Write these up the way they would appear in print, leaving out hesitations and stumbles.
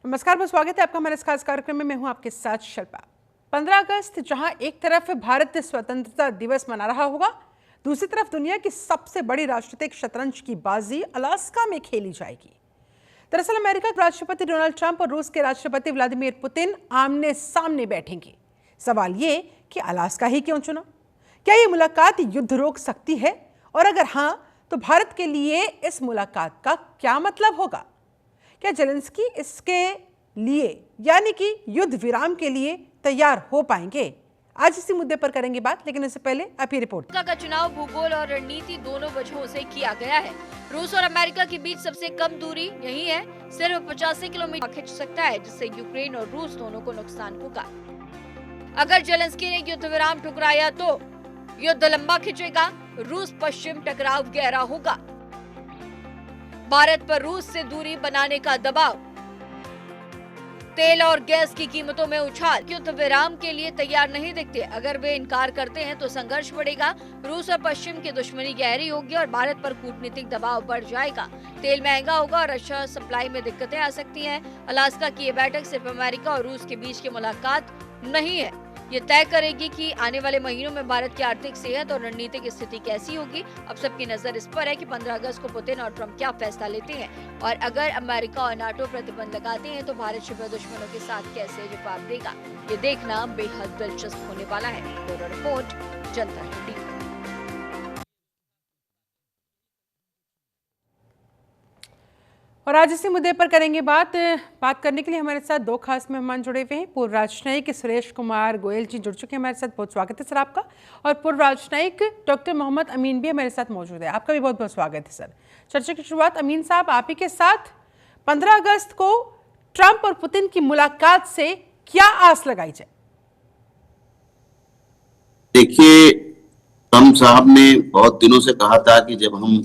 नमस्कार, बहुत स्वागत है आपका हमारे इस खास कार्यक्रम में। मैं हूं आपके साथ शिल्पा। 15 अगस्त जहां एक तरफ भारत स्वतंत्रता दिवस मना रहा होगा, दूसरी तरफ दुनिया की सबसे बड़ी राष्ट्रपतिक शतरंज की बाजी अलास्का में खेली जाएगी। दरअसल अमेरिका के राष्ट्रपति डोनाल्ड ट्रंप और रूस के राष्ट्रपति व्लादिमीर पुतिन आमने सामने बैठेंगे। सवाल ये कि अलास्का ही क्यों चुना? क्या ये मुलाकात युद्ध रोक सकती है? और अगर हाँ, तो भारत के लिए इस मुलाकात का क्या मतलब होगा? क्या जेलेंस्की इसके लिए यानी कि युद्ध विराम के लिए तैयार हो पाएंगे? आज इसी मुद्दे पर करेंगे बात, लेकिन इससे पहले आप ये रिपोर्ट। अमेरिका का चुनाव भूगोल और रणनीति दोनों वजहों से किया गया है। रूस और अमेरिका के बीच सबसे कम दूरी यही है, सिर्फ 85 किलोमीटर खिंच सकता है, जिससे यूक्रेन और रूस दोनों को नुकसान होगा। अगर जेलेंस्की ने युद्ध विराम ठुकराया तो युद्ध लंबा खिंचेगा, रूस पश्चिम टकराव गहरा होगा। भारत पर रूस से दूरी बनाने का दबाव, तेल और गैस की कीमतों में उछाल, युद्ध विराम के लिए तैयार नहीं दिखते। अगर वे इनकार करते हैं तो संघर्ष बढ़ेगा, रूस और पश्चिम की दुश्मनी गहरी होगी और भारत पर कूटनीतिक दबाव बढ़ जाएगा। तेल महंगा होगा और रक्षा सप्लाई में दिक्कतें आ सकती हैं। अलास्का की ये बैठक सिर्फ अमेरिका और रूस के बीच की मुलाकात नहीं है, ये तय करेगी कि आने वाले महीनों में भारत की आर्थिक सेहत और रणनीतिक स्थिति कैसी होगी। अब सबकी नजर इस पर है कि 15 अगस्त को पुतिन और ट्रंप क्या फैसला लेते हैं, और अगर अमेरिका और नाटो प्रतिबंध लगाते हैं तो भारत शिव दुश्मनों के साथ कैसे जवाब देगा, ये देखना बेहद दिलचस्प होने वाला है। ब्यूरो रिपोर्ट, जनता टीवी। और आज इसी मुद्दे पर करेंगे बात करने के लिए हमारे साथ दो खास मेहमान जुड़े हुए हैं। पूर्व राजनयिक सुरेश कुमार गोयल जी जुड़ चुके हैं हमारे साथ, बहुत स्वागत है सर आपका। और पूर्व राजनयिक डॉक्टर मोहम्मद अमीन भी हमारे साथ मौजूद है, आपका भी बहुत बहुत स्वागत है सर। चर्चा की शुरुआत अमीन साहब आप ही के साथ। 15 अगस्त को ट्रंप और पुतिन की मुलाकात से क्या आस लगाई जाए? देखिए, ट्रंप साहब ने बहुत दिनों से कहा था कि जब हम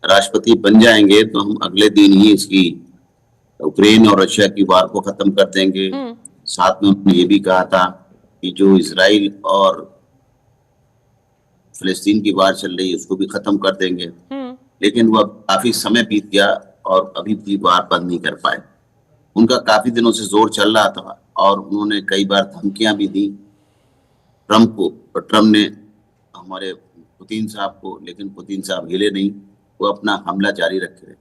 राष्ट्रपति बन जाएंगे तो हम अगले दिन ही इसकी यूक्रेन और रशिया की वार को खत्म कर देंगे। साथ में उन्होंने ये भी कहा था कि जो इजराइल और फिलिस्तीन की वार चल रही है उसको भी खत्म कर देंगे। लेकिन वह काफी समय बीत गया और अभी भी वार बंद नहीं कर पाए। उनका काफी दिनों से जोर चल रहा था और उन्होंने कई बार धमकियां भी दी ट्रंप को, और ट्रंप ने हमारे पुतिन साहब को, लेकिन पुतिन साहब हिले नहीं, वो अपना हमला जारी रखे।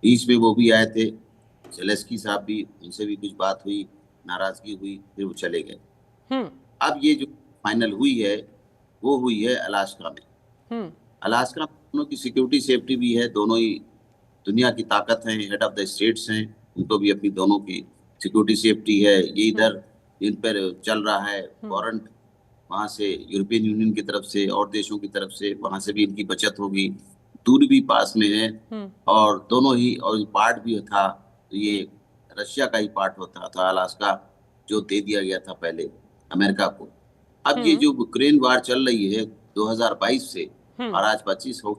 बीच में वो भी आए थे, जेलेंस्की साहब भी, उनसे भी कुछ बात हुई, नाराजगी हुई, फिर वो चले गए। अब ये जो फाइनल हुई है वो हुई है अलास्का में। अलास्का में दोनों की सिक्योरिटी सेफ्टी भी है, दोनों ही दुनिया की ताकत हैं, हेड ऑफ द स्टेट्स हैं, उनको भी अपनी दोनों की सिक्योरिटी सेफ्टी है। ये इधर इन पर चल रहा है वारंट, वहां से यूरोपियन यूनियन की तरफ से और देशों की तरफ से, वहां से भी इनकी बचत होगी। दूर भी पास में है और दोनों ही, और पार्ट भी था, तो ये रशिया का ही पार्ट होता था अलास्का, जो दे दिया गया था पहले अमेरिका को। अब ये जो यूक्रेन वार चल रही है 2022 से और आज 25 हो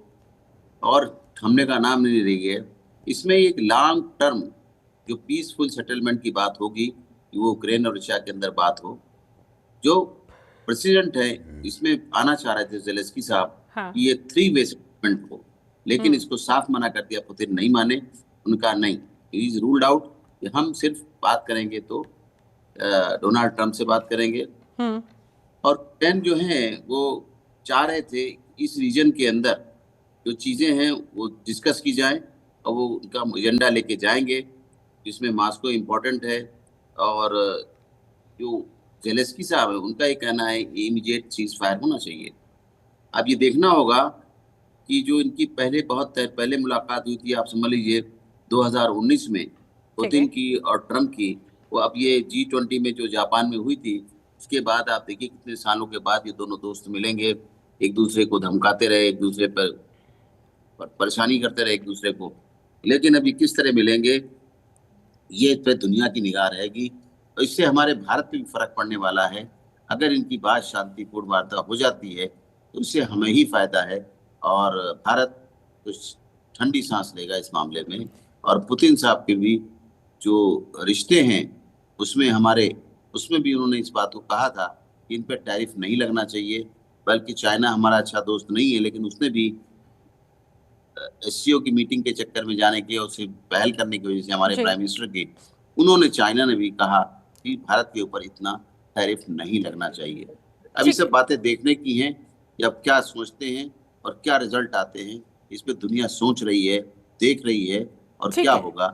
और थमने का नाम नहीं रही है, इसमें एक लॉन्ग टर्म जो पीसफुल सेटलमेंट की बात होगी, वो यूक्रेन और रशिया के अंदर बात हो। जो प्रेसिडेंट है इसमें आना चाह रहे थे जेलेंस्की साहब, कि ये 3 वे सेटलमेंट हो, लेकिन इसको साफ मना कर दिया, पुतिन नहीं माने। उनका नहीं, इज रूल्ड आउट, हम सिर्फ बात करेंगे तो डोनाल्ड ट्रंप से बात करेंगे। और पेन जो है वो चाह रहे थे इस रीजन के अंदर जो चीजें हैं वो डिस्कस की जाए और वो उनका एजेंडा लेके जाएंगे, जिसमें मॉस्को इम्पोर्टेंट है। और जो जेलेंस्की साहब है उनका ये कहना है इमीडिएट सीज फायर होना चाहिए। अब ये देखना होगा कि जो इनकी बहुत पहले मुलाकात हुई थी, आप समझ लीजिए 2019 में पुतिन की और ट्रंप की, वो अब ये G20 में जो जापान में हुई थी, उसके बाद आप देखिए कितने सालों के बाद ये दोनों दोस्त मिलेंगे, एक दूसरे को धमकाते रहे, एक दूसरे पर परेशानी करते रहे एक दूसरे को, लेकिन अभी किस तरह मिलेंगे ये पे दुनिया की निगाह रहेगी। और इससे हमारे भारत पे भी फर्क पड़ने वाला है। अगर इनकी बात शांतिपूर्ण वार्ता हो जाती है तो इससे हमें ही फायदा है और भारत कुछ ठंडी सांस लेगा इस मामले में। और पुतिन साहब के भी जो रिश्ते हैं उसमें भी उन्होंने इस बात को कहा था कि इन पर टैरिफ नहीं लगना चाहिए, बल्कि चाइना हमारा अच्छा दोस्त नहीं है, लेकिन उसने भी SCO की मीटिंग के चक्कर में जाने की और उसे पहल करने की वजह से हमारे प्राइम मिनिस्टर की उन्होंने, चाइना ने भी कहा कि भारत के ऊपर इतना टैरिफ नहीं लगना चाहिए। अब ये सब बातें देखने की हैं कि अब क्या सोचते हैं और क्या रिजल्ट आते हैं, इस पे दुनिया सोच रही है, देख रही है, और क्या होगा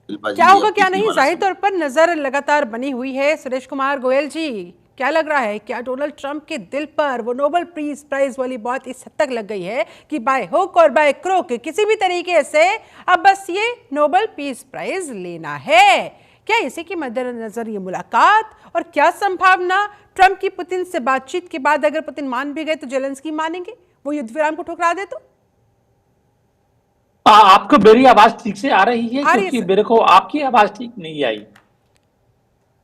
शिल्पा जी, क्या होगा अब क्या देखने नहीं, वाला जाहिर समय। तौर पर नजर लगातार बनी हुई है। सुरेश कुमार गोयल जी, क्या लग रहा है, क्या डोनाल्ड ट्रंप के दिल पर वो नोबेल पीस प्राइज वाली बात इस हद तक लग गई है कि बाय हुक और बाय क्रोक किसी भी तरीके से अब बस ये नोबेल पीस प्राइज लेना है? क्या इसी के मद्देनजर ये मुलाकात, और क्या संभावना ट्रंप की पुतिन से बातचीत के बाद अगर पुतिन मान भी गए तो जेलेंस्की मानेंगे, वो युद्ध विराम को ठुकरा दे तो? आपको मेरी आवाज ठीक से आ रही है? आ रही है क्योंकि सर। मेरे को आपकी आवाज ठीक नहीं आई।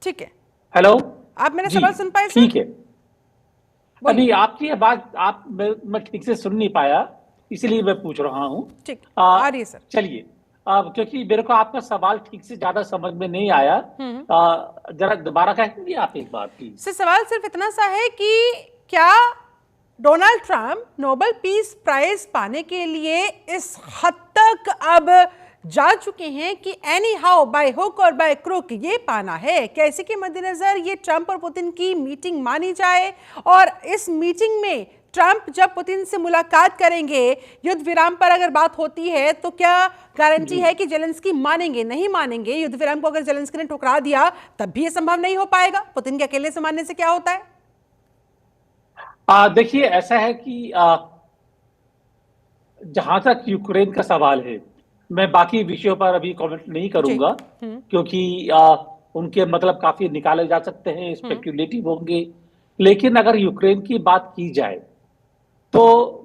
ठीक है, हेलो आप मेरा जी, सवाल सुन पाए सर? ठीक है। नहीं, आपकी आवाज मैं ठीक से सुन नहीं पाया, इसलिए मैं पूछ रहा हूँ। ठीक, आ रही है सर। चलिए, क्योंकि मेरे को आपका सवाल ठीक से ज्यादा समझ में नहीं आया, जरा दोबारा कहेंगे आप एक बार प्लीज। से सवाल सिर्फ इतना सा है कि क्या Donald Trump Nobel peace prize पाने के लिए इस हद तक अब जा चुके हैं कि एनी हाउ बाय हुक और बाय क्रुक ये पाना है? क्या इसी के मद्देनजर ये ट्रंप और पुतिन की मीटिंग मानी जाए, और इस मीटिंग में ट्रंप जब पुतिन से मुलाकात करेंगे, युद्ध विराम पर अगर बात होती है, तो क्या गारंटी है कि जेलेंस्की मानेंगे? नहीं मानेंगे युद्ध विराम को, अगर जेलेंस्की ने ठुकरा दिया तब भी ये संभव नहीं हो पाएगा। पुतिन के अकेले से मानने से क्या होता है? देखिए, ऐसा है कि जहां तक यूक्रेन का सवाल है, मैं बाकी विषयों पर अभी कमेंट नहीं करूंगा, क्योंकि उनके मतलब काफी निकाले जा सकते हैं, स्पेक्युलेटिव होंगे। लेकिन अगर यूक्रेन की बात की जाए तो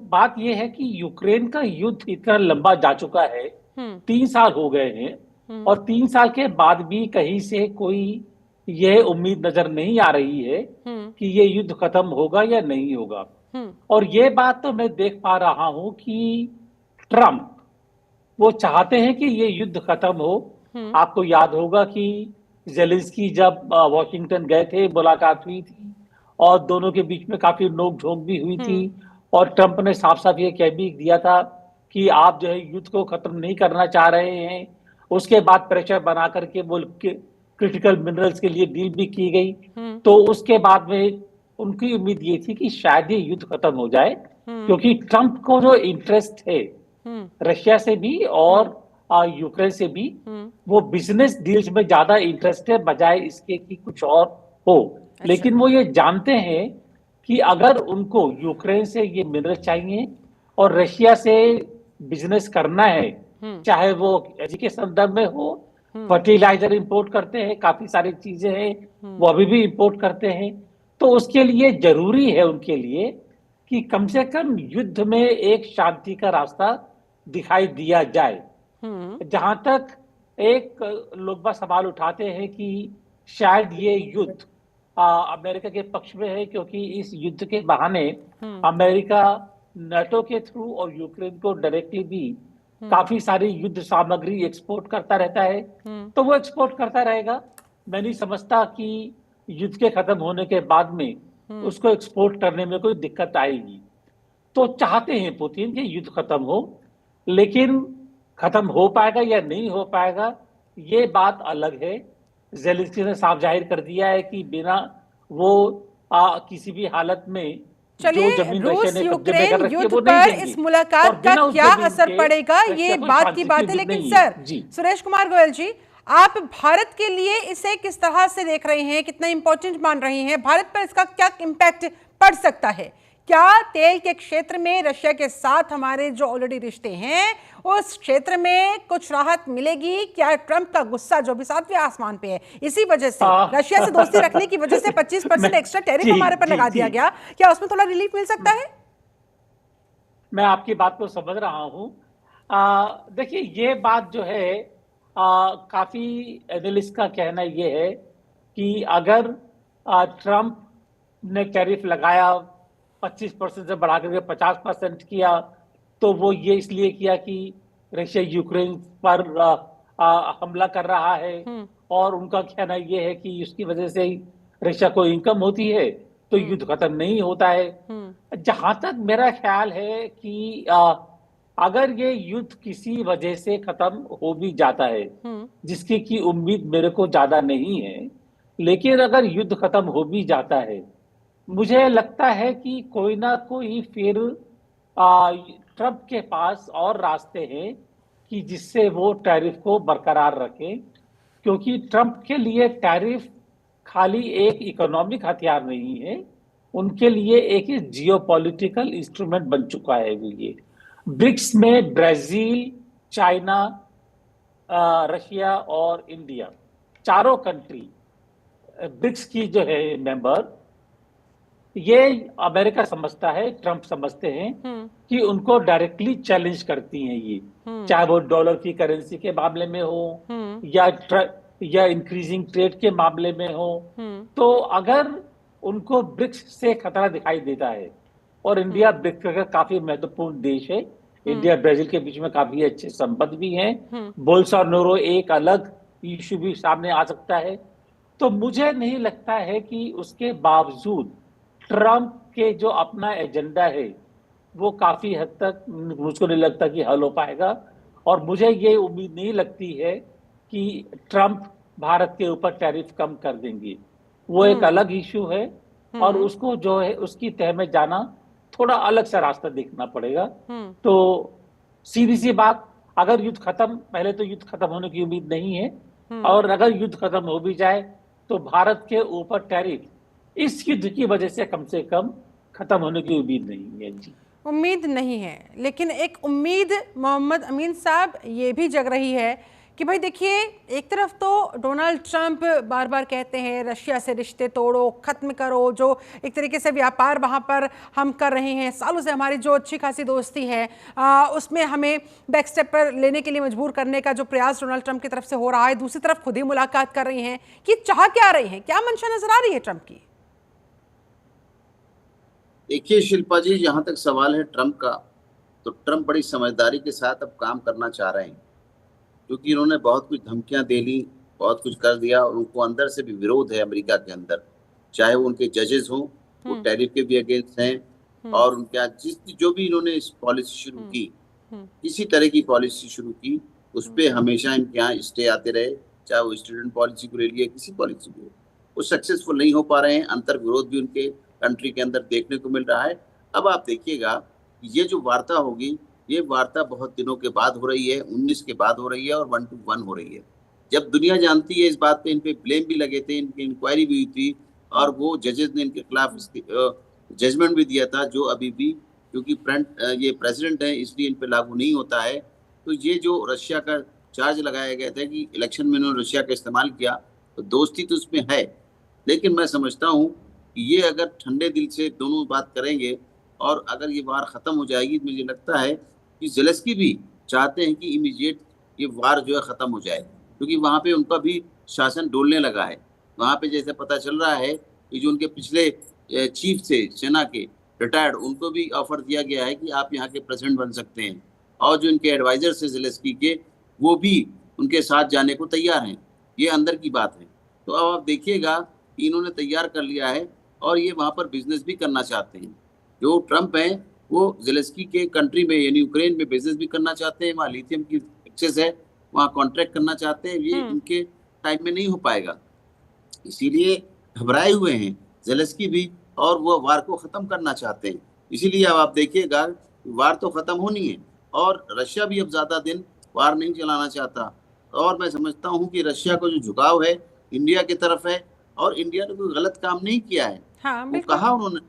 बात यह है कि यूक्रेन का युद्ध इतना लंबा जा चुका है, 3 साल हो गए हैं, और 3 साल के बाद भी कहीं से कोई यह उम्मीद नजर नहीं आ रही है कि ये युद्ध खत्म होगा या नहीं होगा। और ये बात तो मैं देख पा रहा हूं कि ट्रंप वो चाहते हैं कि ये युद्ध खत्म हो। आपको याद होगा कि जेलेंस्की जब वॉशिंगटन गए थे, मुलाकात हुई थी और दोनों के बीच में काफी नोक-झोंक भी हुई थी, और ट्रंप ने साफ साफ ये कह भी दिया था कि आप जो है युद्ध को खत्म नहीं करना चाह रहे हैं। उसके बाद प्रेशर बना करके वो क्रिटिकल मिनरल्स के लिए डील भी की गई। तो उसके बाद में उनकी उम्मीद ये थी कि शायद ये युद्ध खत्म हो जाए, क्योंकि ट्रंप को जो इंटरेस्ट है रशिया से भी और यूक्रेन से भी, वो बिजनेस डील्स में ज्यादा इंटरेस्ट है बजाय इसके कि कुछ और हो। लेकिन वो ये जानते हैं कि अगर उनको यूक्रेन से ये मिनरल चाहिए और रशिया से बिजनेस करना है, चाहे वो एनर्जी के संदर्भ में हो, फर्टिलाइजर इंपोर्ट करते हैं, काफी सारी चीजें हैं वो अभी भी इंपोर्ट करते हैं, तो उसके लिए जरूरी है उनके लिए कि कम से कम युद्ध में एक शांति का रास्ता दिखाई दिया जाए। जहां तक एक लोग बस सवाल उठाते हैं कि शायद ये युद्ध अमेरिका के पक्ष में है, क्योंकि इस युद्ध के बहाने अमेरिका नाटो के थ्रू और यूक्रेन को डायरेक्टली भी काफी सारी युद्ध सामग्री एक्सपोर्ट करता रहता है, तो वो एक्सपोर्ट करता रहेगा। मैं नहीं समझता कि युद्ध के खत्म होने के बाद में उसको एक्सपोर्ट करने में कोई दिक्कत आएगी। तो चाहते हैं पुतिन कि युद्ध खत्म हो, लेकिन खत्म हो पाएगा या नहीं हो पाएगा ये बात अलग है। जेलेंस्की ने साफ जाहिर कर दिया है कि बिना वो किसी भी हालत में चलिए, रूस यूक्रेन युद्ध पर इस मुलाकात का क्या असर पड़ेगा, ये बात की बात है। लेकिन सर सुरेश कुमार गोयल जी, आप भारत के लिए इसे किस तरह से देख रहे हैं, कितना इंपॉर्टेंट मान रहे हैं? भारत पर इसका क्या इम्पैक्ट पड़ सकता है? क्या तेल के क्षेत्र में रशिया के साथ हमारे जो ऑलरेडी रिश्ते हैं उस क्षेत्र में कुछ राहत मिलेगी? क्या ट्रंप का गुस्सा जो भी 7वें आसमान पे है, इसी वजह से रशिया से दोस्ती रखने की वजह से 25% एक्स्ट्रा टैरिफ हमारे पर लगा दिया गया, क्या उसमें थोड़ा रिलीफ मिल सकता है? मैं आपकी बात को समझ रहा हूं। देखिए, ये बात जो है काफी एनालिस्ट का कहना ये है कि अगर ट्रंप ने टैरिफ लगाया 25% से बढ़ा करके 50% किया, तो वो ये इसलिए किया कि रशिया यूक्रेन पर हमला कर रहा है, और उनका कहना ये है कि उसकी वजह से रशिया को इनकम होती है, तो युद्ध खत्म नहीं होता है। जहां तक मेरा ख्याल है कि अगर ये युद्ध किसी वजह से खत्म हो भी जाता है, जिसकी की उम्मीद मेरे को ज्यादा नहीं है, लेकिन अगर युद्ध खत्म हो भी जाता है, मुझे लगता है कि कोई ना कोई फिर ट्रंप के पास और रास्ते हैं कि जिससे वो टैरिफ को बरकरार रखें, क्योंकि ट्रंप के लिए टैरिफ खाली एक इकोनॉमिक हथियार नहीं है, उनके लिए एक जियोपॉलिटिकल इंस्ट्रूमेंट बन चुका है। ये ब्रिक्स में ब्राजील, चाइना, रशिया और इंडिया, चारों कंट्री ब्रिक्स की जो है मेंबर, ये अमेरिका समझता है, ट्रंप समझते हैं कि उनको डायरेक्टली चैलेंज करती हैं ये, चाहे वो डॉलर की करेंसी के मामले में हो या इंक्रीजिंग ट्रेड के मामले में हो। तो अगर उनको ब्रिक्स से खतरा दिखाई देता है, और इंडिया ब्रिक्स का काफी महत्वपूर्ण देश है, इंडिया ब्राजील के बीच में काफी अच्छे संबंध भी हैं, बोल्सोनारो एक अलग इशू भी सामने आ सकता है, तो मुझे नहीं लगता है कि उसके बावजूद ट्रंप के जो अपना एजेंडा है वो काफी हद तक मुझको नहीं लगता कि हल हो पाएगा। और मुझे ये उम्मीद नहीं लगती है कि ट्रंप भारत के ऊपर टैरिफ कम कर देंगे, वो एक अलग इशू है, और उसको जो है उसकी तह में जाना थोड़ा अलग सा रास्ता देखना पड़ेगा। तो सीधी सी बात, अगर युद्ध खत्म, पहले तो युद्ध खत्म होने की उम्मीद नहीं है, और अगर युद्ध खत्म हो भी जाए तो भारत के ऊपर टैरिफ इस युद्ध की वजह से कम खत्म होने की उम्मीद नहीं है। जी, उम्मीद नहीं है, लेकिन एक उम्मीद मोहम्मद अमीन साहब ये भी जग रही है कि भाई देखिए, एक तरफ तो डोनाल्ड ट्रंप बार बार कहते हैं रशिया से रिश्ते तोड़ो, खत्म करो, जो एक तरीके से व्यापार वहाँ पर हम कर रहे हैं, सालों से हमारी जो अच्छी खासी दोस्ती है उसमें हमें बैक स्टेप पर लेने के लिए मजबूर करने का जो प्रयास डोनाल्ड ट्रंप की तरफ से हो रहा है, दूसरी तरफ खुद ही मुलाकात कर रही हैं कि चाह क्या रही हैं, क्या मंशा नजर आ रही है ट्रंप की? देखिए शिल्पा जी, जहां तक सवाल है ट्रंप का, तो ट्रंप बड़ी समझदारी के साथ अब काम करना चाह रहे हैं, क्योंकि इन्होंने बहुत कुछ धमकियां दे ली, बहुत कुछ कर दिया, और उनको अंदर से भी विरोध है अमेरिका के अंदर, चाहे वो उनके जजेस हों, वो टैरिफ के भी अगेंस्ट हैं, और उनके यहाँ जो भी इन्होंने इस पॉलिसी शुरू की, किसी तरह की पॉलिसी शुरू की, उस पर हमेशा इनके यहाँ स्टे आते रहे, चाहे वो स्टूडेंट पॉलिसी को ले लिया, किसी पॉलिसी को, वो सक्सेसफुल नहीं हो पा रहे हैं। अंतर विरोध भी उनके कंट्री के अंदर देखने को मिल रहा है। अब आप देखिएगा, ये जो वार्ता होगी, ये वार्ता बहुत दिनों के बाद हो रही है, 19 के बाद हो रही है, और 1 to 1 हो रही है। जब दुनिया जानती है इस बात पे, इन पे ब्लेम भी लगे थे, इनकी इंक्वायरी भी हुई थी, और वो जजेस ने इनके खिलाफ जजमेंट भी दिया था, जो अभी भी, क्योंकि ये प्रेसिडेंट है इसलिए इन पे लागू नहीं होता है। तो ये जो रशिया का चार्ज लगाया गया था कि इलेक्शन में उन्होंने रशिया का इस्तेमाल किया, तो दोस्ती तो उसमें है, लेकिन मैं समझता हूँ कि ये अगर ठंडे दिल से दोनों बात करेंगे, और अगर ये वार खत्म हो जाएगी, तो मुझे लगता है कि ज़ेलेंस्की भी चाहते हैं कि इमीडिएट ये वार जो है ख़त्म हो जाए, क्योंकि वहाँ पे उनका भी शासन डोलने लगा है। वहाँ पे जैसे पता चल रहा है कि जो उनके पिछले चीफ थे सेना के, रिटायर्ड, उनको भी ऑफर दिया गया है कि आप यहाँ के प्रेसिडेंट बन सकते हैं, और जो इनके एडवाइजर्स हैं ज़ेलेंस्की के, वो भी उनके साथ जाने को तैयार हैं। ये अंदर की बात है। तो अब आप देखिएगा कि इन्होंने तैयार कर लिया है, और ये वहाँ पर बिजनेस भी करना चाहते हैं। जो ट्रंप हैं वो ज़ेलेंस्की के कंट्री में, यानी यूक्रेन में बिजनेस भी करना चाहते हैं, वहाँ लिथियम की एक्सेस है, वहाँ कॉन्ट्रैक्ट करना चाहते हैं। ये इनके टाइम में नहीं हो पाएगा, इसीलिए घबराए हुए हैं ज़ेलेंस्की भी, और वो वार को ख़त्म करना चाहते हैं। इसीलिए अब आप देखिएगा, वार तो ख़त्म होनी है, और रशिया भी अब ज़्यादा दिन वार नहीं चलाना चाहता। और मैं समझता हूँ कि रशिया का जो झुकाव है इंडिया की तरफ है, और इंडिया ने कोई गलत काम नहीं किया है। वो कहा उन्होंने,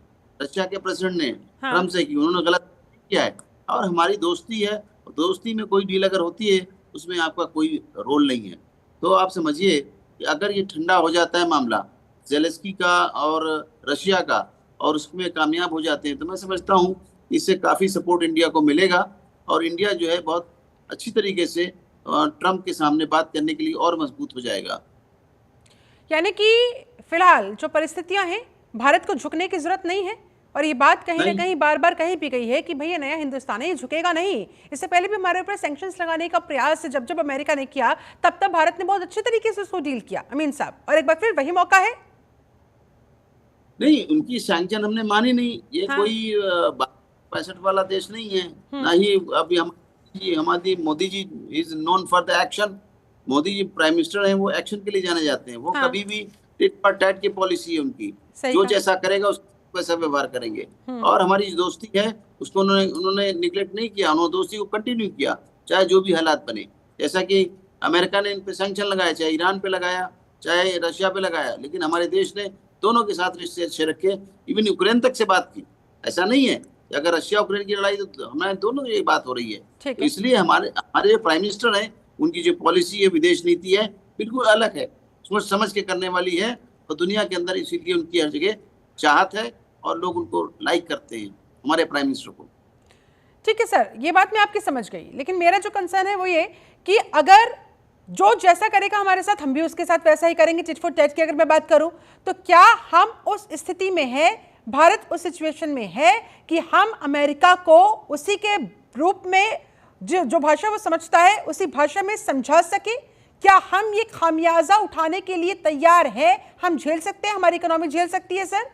रशिया के प्रेसिडेंट ने ट्रंप से कि उन्होंने गलत किया है, और हमारी दोस्ती है, दोस्ती में कोई डील अगर होती है उसमें आपका कोई रोल नहीं है। तो आप समझिए कि अगर ये ठंडा हो जाता है मामला ज़ेलेंस्की का और रशिया का, और उसमें कामयाब हो जाते हैं, तो मैं समझता हूँ इससे काफ़ी सपोर्ट इंडिया को मिलेगा, और इंडिया जो है बहुत अच्छी तरीके से ट्रंप के सामने बात करने के लिए और मजबूत हो जाएगा। यानी कि फिलहाल जो परिस्थितियां हैं, भारत को झुकने की जरूरत नहीं है, और ये बात कहीं ना कहीं बार बार कही भी गई है कि भैया नया हिंदुस्तान है, ये झुकेगा नहीं। इससे पहले भी हमारे ऊपर सैंक्शंस लगाने का प्रयास जब जब अमेरिका ने किया, तब तब भारत ने बहुत अच्छे तरीके से उसको डील किया। अमीन साहब, और एक बार फिर वही मौका है। नहीं, उनकी सैंक्शन हमने मानी नहीं, ये कोई बात 65 वाला देश नहीं है, ना ही अभी हमारी Modi ji is known for the action. Modi ji prime minister हैं, वो एक्शन के लिए जाने जाते हैं। वो कभी भी टिट फॉर टैट की पॉलिसी है उनकी, जो जैसा करेगा उसको वैसा व्यवहार करेंगे। और हमारी जो दोस्ती है उसको उन्होंने निगलेक्ट नहीं किया, उन्होंने दोस्ती को कंटिन्यू किया, चाहे जो भी हालात बने। जैसा कि अमेरिका ने इन पे सैंक्शन लगाया, चाहे ईरान पे लगाया, चाहे रशिया पे लगाया, लेकिन हमारे देश ने दोनों के साथ रिश्ते अच्छे रखे, इवन यूक्रेन तक से बात की। ऐसा नहीं है कि अगर रशिया यूक्रेन की लड़ाई तो हमारे दोनों ये बात हो रही है। तो इसलिए हमारे जो प्राइम मिनिस्टर हैं उनकी जो पॉलिसी है, विदेश नीति है, बिल्कुल अलग है, सोच समझ के करने वाली है, और दुनिया के अंदर इसीलिए उनकी हर जगह चाहत है और लोग उनको लाइक करते हैं, हमारे प्राइम मिनिस्टर को। ठीक है सर, ये बात मैं आपकी समझ गई, लेकिन मेरा जो कंसर्न है वो ये कि अगर जो जैसा करेगा हमारे साथ, हम भी उसके साथ वैसा ही करेंगे। टिट फॉर टैट की अगर मैं बात करूं तो क्या हम उस स्थिति में है, भारत उस सिचुएशन में है कि हम अमेरिका को उसी के रूप में जो भाषा वो समझता है उसी भाषा में समझा सके? क्या हम ये खामियाजा उठाने के लिए तैयार है? हम झेल सकते हैं, हमारी इकोनॉमी झेल सकती है सर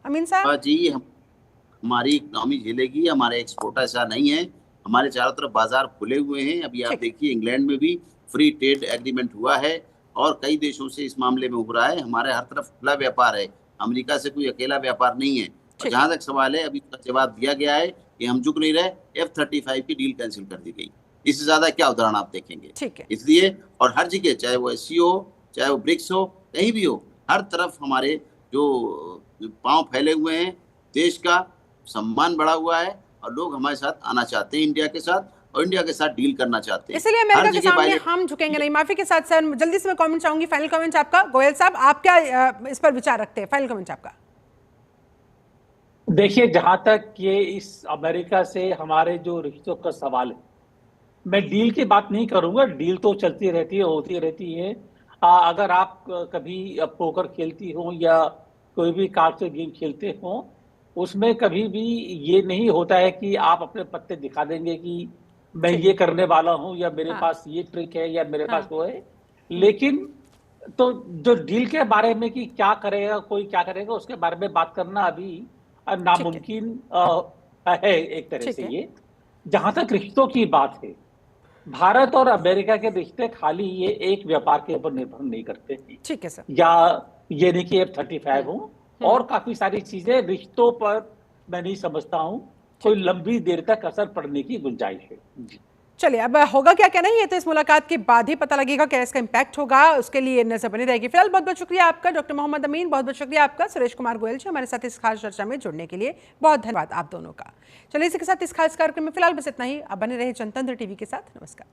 अमीन साहब? जी, हमारी इकोनॉमी झेलेगी, हमारे एक्सपोर्ट ऐसा नहीं है, हमारे चारों तरफ बाजार खुले हुए हैं। अभी आप देखिए इंग्लैंड में भी फ्री ट्रेड एग्रीमेंट हुआ है और कई देशों से इस मामले में उभरा है। हमारे हर तरफ खुला व्यापार है, अमेरिका से कोई अकेला व्यापार नहीं है। और जहां तक सवाल है, अभी तक जवाब दिया गया है कि हम झुक नहीं रहे, F-35 की डील कैंसिल कर दी गई। इससे ज्यादा क्या उदाहरण आप देखेंगे? इसलिए और हर जगह, चाहे वो SCO हो, चाहे वो ब्रिक्स हो, कहीं भी हो, हर तरफ हमारे जो पांव फैले हुए हैं, देश का सम्मान बढ़ा हुआ है और लोग हमारे साथ आना चाहते हैं, इंडिया के साथ, और इंडिया के साथ डील करना चाहते हैं। इसलिए अमेरिका के सामने हम झुकेंगे नहीं। माफी के साथ सर, जल्दी से मैं कमेंट चाहूंगी, फाइनल कमेंट आपका। गोयल साहब, आप क्या इस पर विचार रखते हैं? फाइनल कमेंट आपका। देखिए, जहां तक ये इस अमेरिका से हमारे जो रिश्तों का सवाल है, मैं डील की बात नहीं करूंगा। डील तो चलती रहती है, होती रहती है। अगर आप कभी पोकर खेलती हो या कोई भी कार्ड से गेम खेलते हो, उसमें कभी भी ये नहीं होता है कि आप अपने पत्ते दिखा देंगे कि मैं ये करने वाला हूं, या मेरे पास ये ट्रिक है, या मेरे पास वो है। लेकिन तो जो डील के बारे में कि क्या करेगा कोई, क्या करेगा, उसके बारे में बात करना अभी नामुमकिन है एक तरह से। ये जहां तक रिश्तों की बात है, भारत और अमेरिका के रिश्ते खाली ये एक व्यापार के ऊपर निर्भर नहीं करते। ठीक है सर। या ये नहीं कि F-35 हो, और काफी सारी चीजें रिश्तों पर मैं नहीं समझता हूं कोई लंबी देर तक असर पड़ने की गुंजाइश है। चलिए, अब होगा क्या नहीं है तो इस मुलाकात के बाद ही पता लगेगा क्या इसका इम्पैक्ट होगा, उसके लिए नजर बनी रहेगी। फिलहाल बहुत बहुत शुक्रिया आपका डॉक्टर मोहम्मद अमीन, बहुत बहुत शुक्रिया आपका सुरेश कुमार गोयल जी, हमारे साथ इस खास चर्चा में जुड़ने के लिए बहुत धन्यवाद आप दोनों का। चलिए, इसी के साथ इस खास कार्यक्रम में फिलहाल बस इतना ही। अब बने रहे जनतंत्र टीवी के साथ। नमस्कार।